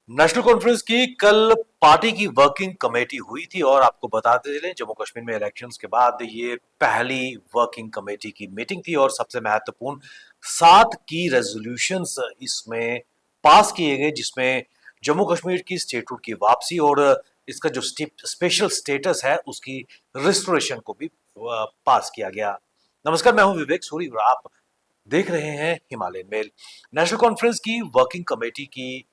National conference की कल party की वर्किंग कमेटी हुई थी और आपको बताते चले जम्मू कश्मीर में इलेक्शंस के बाद ये पहली वर्किंग कमेटी की मीटिंग थी और सबसे महत्वपूर्ण 7 की रेजोल्यूशंस इसमें पास किए गए, जिसमें जम्मू कश्मीर की स्टेटहुड की वापसी और इसका जो स्पेशल स्टेटस है उसकी रिस्टोरेशन को भी पास किया गया। नमस्कार, मैं हूं विवेक सूरी और आप देख रहे हैं हिमालयन मेल। नेशनल कॉन्फ्रेंस की वर्किंग कमेटी की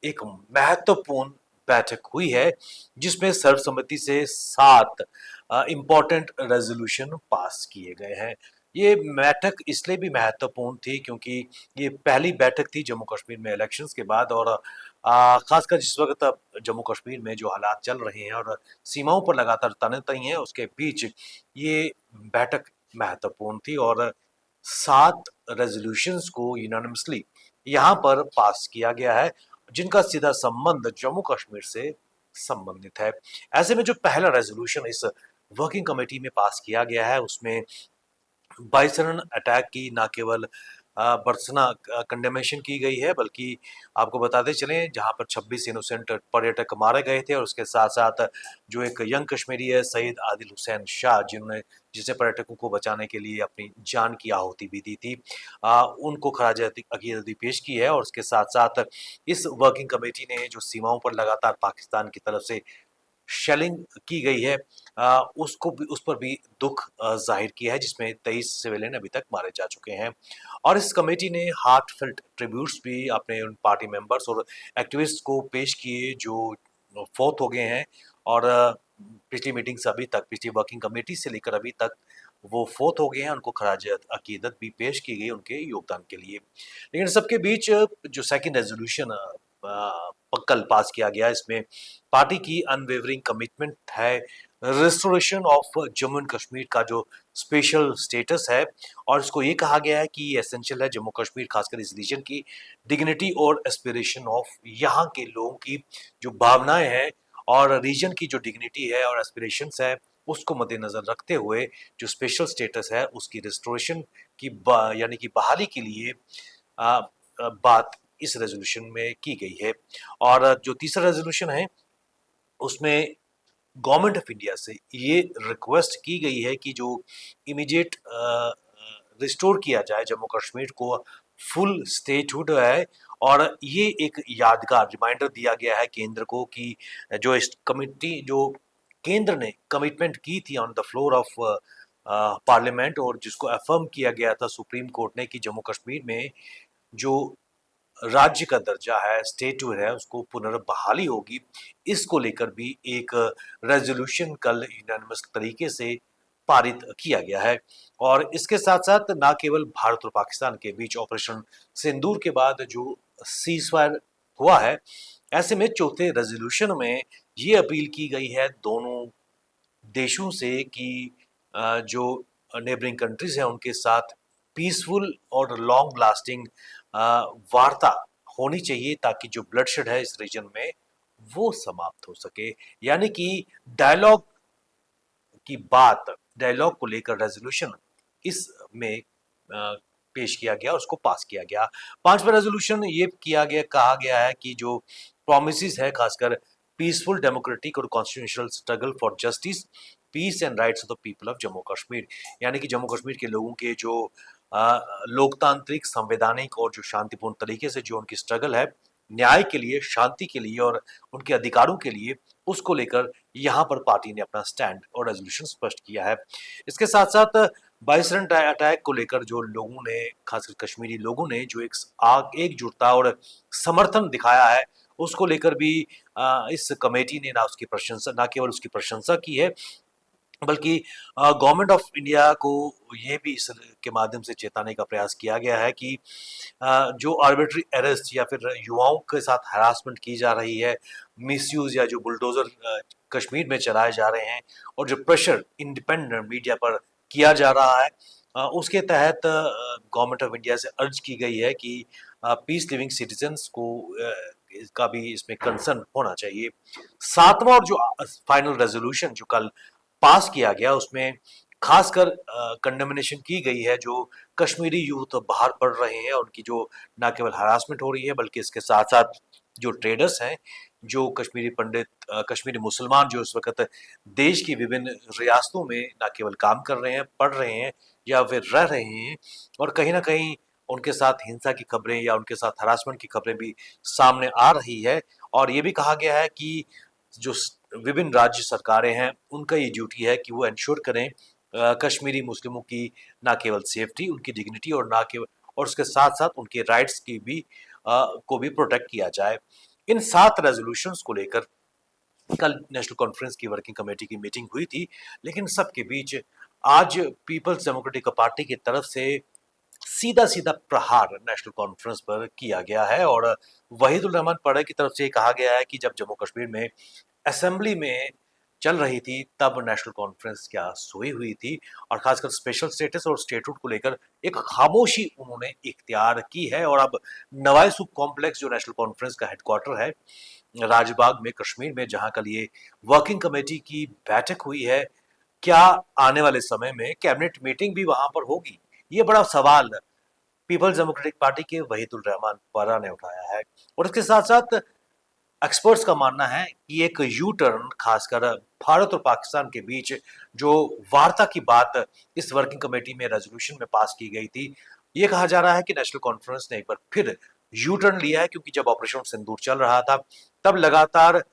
एक महत्वपूर्ण बैठक हुई है, जिसमें सर्वसम्मति से 7 इंपॉर्टेंट रेजोल्यूशन पास किए गए हैं। ये बैठक इसलिए भी महत्वपूर्ण थी क्योंकि ये पहली बैठक थी जम्मू कश्मीर में इलेक्शंस के बाद और खासकर जिस वक्त अब जम्मू कश्मीर में जो हालात चल रहे हैं और सीमाओं पर लगातार तनातनी है, उसके बीच ये बैठक महत्वपूर्ण थी और 7 रेजोल्यूशंस को यूनानिमसली यहाँ पर पास किया गया है, जिनका सीधा संबंध जम्मू कश्मीर से संबंधित है। ऐसे में जो पहला रेजोल्यूशन इस वर्किंग कमेटी में पास किया गया है, उसमें बाइसन अटैक की ना केवल भर्त्सना कंडेमेशन की गई है, बल्कि आपको बताते चलें जहां पर 26 इनोसेंट पर्यटक मारे गए थे और उसके साथ साथ जो एक यंग कश्मीरी है सईद आदिल हुसैन शाह, जिन्होंने जिसे पर्यटकों को बचाने के लिए अपनी जान की आहुति भी दी थी, उनको खराज अकीदत भी पेश की है। और उसके साथ साथ इस वर्किंग कमेटी ने जो सीमाओं पर लगातार पाकिस्तान की तरफ से शेलिंग की गई है, उसको भी उस पर भी दुख जाहिर किया है, जिसमें 23 सिविलियन अभी तक मारे जा चुके हैं। और इस कमेटी ने हार्टफेल्ट ट्रिब्यूट्स भी अपने उन पार्टी मेंबर्स और एक्टिविस्ट को पेश किए जो फौत हो गए हैं और पिछली मीटिंग से अभी तक, पिछली वर्किंग कमेटी से लेकर अभी तक वो फौत हो गए हैं, उनको खराज अकीदत भी पेश की गई उनके योगदान के लिए। लेकिन सबके बीच जो सेकंड रेजोल्यूशन कल पास किया गया, इसमें पार्टी की अनवेवरिंग कमिटमेंट है restoration of Jammu and Kashmir का जो स्पेशल स्टेटस है, और इसको ये कहा गया है कि ये एसेंशियल है जम्मू कश्मीर, खासकर इस रीजन की डिग्निटी और एस्पिरेशन ऑफ यहाँ के लोगों की जो भावनाएं हैं और रीजन की जो डिग्निटी है और एस्पिरेशंस है, उसको मद्देनजर रखते हुए जो स्पेशल स्टेटस है उसकी रिस्टोरेशन की यानी कि बहाली के लिए बात इस रेजोल्यूशन में की गई है। और जो तीसरा रेजोल्यूशन है उसमें गवर्नमेंट ऑफ इंडिया से ये रिक्वेस्ट की गई है कि जो इमीडिएट रिस्टोर किया जाए जम्मू कश्मीर को फुल स्टेटहुड है। और ये एक यादगार रिमाइंडर दिया गया है केंद्र को कि जो इस कमिटी जो केंद्र ने कमिटमेंट की थी on the floor of parliament और जिसको अफर्म किया गया था सुप्रीम कोर्ट ने कि जम्मू कश्मीर में जो राज्य का दर्जा है, स्टेटहुड है, उसको पुनर्बहाली होगी। इसको लेकर भी एक रेजोल्यूशन कल यूनानिमस तरीके से पारित किया गया है। और इसके साथ-साथ ना केवल भारत और पाकिस्तान के बीच ऑपरेशन सिंदूर के बाद जो सीज़फायर हुआ है, ऐसे में चौथे रेजोल्यूशन में ये अपील की गई है दोनों देशों से कि जो नेबरिंग कंट्रीज हैं उनके साथ पीसफुल और लॉन्ग लास्टिंग वार्ता होनी चाहिए, ताकि जो ब्लडशेड है इस रीजन में वो समाप्त हो सके। यानी कि डायलॉग की बात, डायलॉग को लेकर रेजोल्यूशन इसमें पेश किया गया और उसको पास किया गया। पांचवा रेजोल्यूशन ये किया गया कहा गया है कि जो प्रोमिस है, खासकर पीसफुल डेमोक्रेटिक और constitutional struggle for justice peace and rights of the people of Jammu Kashmir, यानी कि जम्मू कश्मीर के लोगों के जो लोकतांत्रिक, संवैधानिक और जो शांतिपूर्ण तरीके से जो उनकी स्ट्रगल है न्याय के लिए, शांति के लिए और उनके अधिकारों के लिए, उसको लेकर यहाँ पर पार्टी ने अपना स्टैंड और रेजोल्यूशन स्पष्ट किया है। इसके साथ साथ बाइसन अटैक को लेकर जो लोगों ने, खासकर कश्मीरी लोगों ने जो एक एकजुटता और समर्थन दिखाया है, उसको लेकर भी इस कमेटी ने ना उसकी प्रशंसा, ना केवल उसकी प्रशंसा की है, बल्कि गवर्नमेंट ऑफ इंडिया को ये भी इस के माध्यम से चेताने का प्रयास किया गया है कि जो आर्बिट्री अरेस्ट या फिर युवाओं के साथ हरासमेंट की जा रही है, मिसयूज या जो बुलडोजर कश्मीर में चलाए जा रहे हैं और जो प्रेशर इंडिपेंडेंट मीडिया पर किया जा रहा है, उसके तहत गवर्नमेंट ऑफ इंडिया से अर्ज की गई है कि पीस लिविंग सिटीजन्स को का भी इसमें कंसर्न होना चाहिए। सातवां और जो फाइनल रेजोल्यूशन जो कल पास किया गया, उसमें खासकर कंडेमनेशन की गई है जो कश्मीरी यूथ बाहर पढ़ रहे हैं, उनकी जो ना केवल हरासमेंट हो रही है बल्कि इसके साथ साथ जो ट्रेडर्स हैं, जो कश्मीरी पंडित, कश्मीरी मुसलमान जो इस वक्त देश की विभिन्न रियासतों में ना केवल काम कर रहे हैं, पढ़ रहे हैं या फिर रह रहे हैं, और कहीं ना कहीं उनके साथ हिंसा की खबरें या उनके साथ हरासमेंट की खबरें भी सामने आ रही है। और ये भी कहा गया है कि जो विभिन्न राज्य सरकारें हैं, उनका ये ड्यूटी है कि वो इंश्योर करें कश्मीरी मुस्लिमों की ना केवल सेफ्टी, उनकी डिग्निटी, और ना केवल और उसके साथ साथ उनके राइट्स की भी को भी प्रोटेक्ट किया जाए। इन 7 रेजोल्यूशंस को लेकर कल नेशनल कॉन्फ्रेंस की वर्किंग कमेटी की मीटिंग हुई थी, लेकिन सबके बीच आज पीपल्स डेमोक्रेटिक पार्टी की तरफ से सीधा सीधा प्रहार नेशनल कॉन्फ्रेंस पर किया गया है। और वहीदुर रहमान पढ़े की तरफ से कहा गया है कि जब जम्मू कश्मीर में असेंबली में चल रही थी तब नेशनल कॉन्फ्रेंस क्या सोई हुई थी, और खासकर स्पेशल स्टेटस और स्टेटहुड को लेकर एक खामोशी उन्होंने इख्तियार की है। और अब नवाई सूख कॉम्प्लेक्स जो नेशनल कॉन्फ्रेंस का हेडक्वार्टर है राजबाग में कश्मीर में, जहां कल ये वर्किंग कमेटी की बैठक हुई है, क्या आने वाले समय में कैबिनेट मीटिंग भी वहां पर होगी? ये बड़ा सवाल पीपल्स डेमोक्रेटिक पार्टी के वहीदुर रहमान परा ने उठाया है। और इसके साथ साथ एक्सपर्ट्स का मानना है कि एक यू टर्न खासकर भारत और पाकिस्तान के बीच जो वार्ता की बात इस वर्किंग कमेटी में रेजोल्यूशन में पास की गई थी, ये कहा जा रहा है कि नेशनल कॉन्फ्रेंस ने एक बार फिर यू टर्न लिया है, क्योंकि जब ऑपरेशन सिंदूर चल रहा था तब लगातार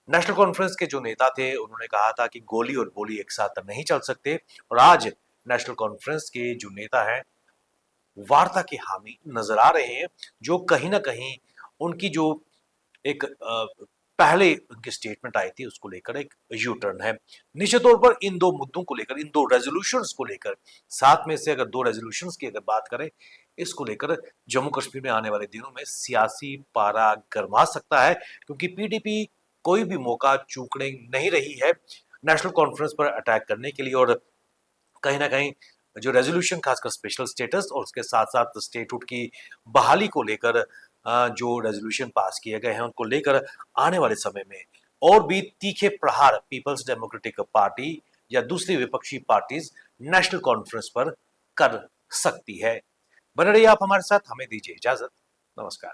नेशनल कॉन्फ्रेंस के जो नेता थे उन्होंने कहा था कि गोली और बोली एक साथ नहीं चल सकते, और आज नेशनल कॉन्फ्रेंस के जो नेता हैं वार्ता के हामी नजर आ रहे हैं, जो कहीं ना कहीं उनकी जो एक पहले उनकी स्टेटमेंट आई थी उसको लेकर एक यू टर्न है। निश्चित तौर पर इन दो मुद्दों को लेकर, इन दो रेजोल्यूशंस को लेकर, साथ में से अगर दो रेजोल्यूशंस की अगर बात करें, इसको लेकर जम्मू कश्मीर में आने वाले दिनों में सियासी पारा गर्मा सकता है, क्योंकि पीडीपी कोई भी मौका चूकने नहीं रही है नेशनल कॉन्फ्रेंस पर अटैक करने के लिए। और कहीं ना कहीं जो रेजोल्यूशन खासकर स्पेशल स्टेटस और उसके साथ साथ स्टेटहुड की बहाली को लेकर जो रेजोल्यूशन पास किए गए हैं उनको लेकर आने वाले समय में और भी तीखे प्रहार पीपल्स डेमोक्रेटिक पार्टी या दूसरी विपक्षी पार्टीज नेशनल कॉन्फ्रेंस पर कर सकती है। बने रहिए आप हमारे साथ, हमें दीजिए इजाजत। नमस्कार।